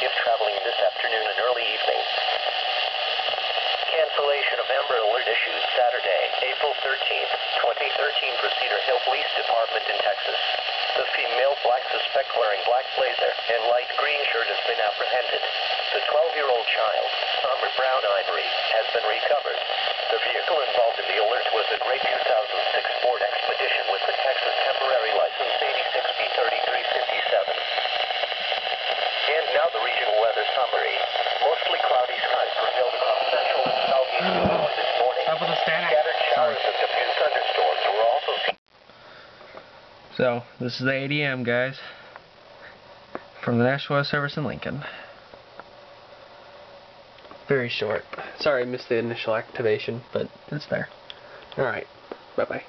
active traveling this afternoon and early evening. Cancellation of Amber Alert issued Saturday, April 13th, 2013 for Cedar Hill Police Department in Texas. The female black suspect wearing black blazer and light green shirt has been apprehended. The 12-year-old child, somber brown ivory, has been recovered. The vehicle involved in the alert was a gray 2006 Ford Expedition with the Texas temporary license 86B3357. And now the regional weather summary. Mostly cloudy skies prevailed across central and southeast Illinois this morning. Stop with the static. Scattered showers of diffuse thunderstorms were also seen. So, this is the ADM, guys, from the National Weather Service in Lincoln. Very short. Sorry I missed the initial activation, but it's there. Alright, bye-bye.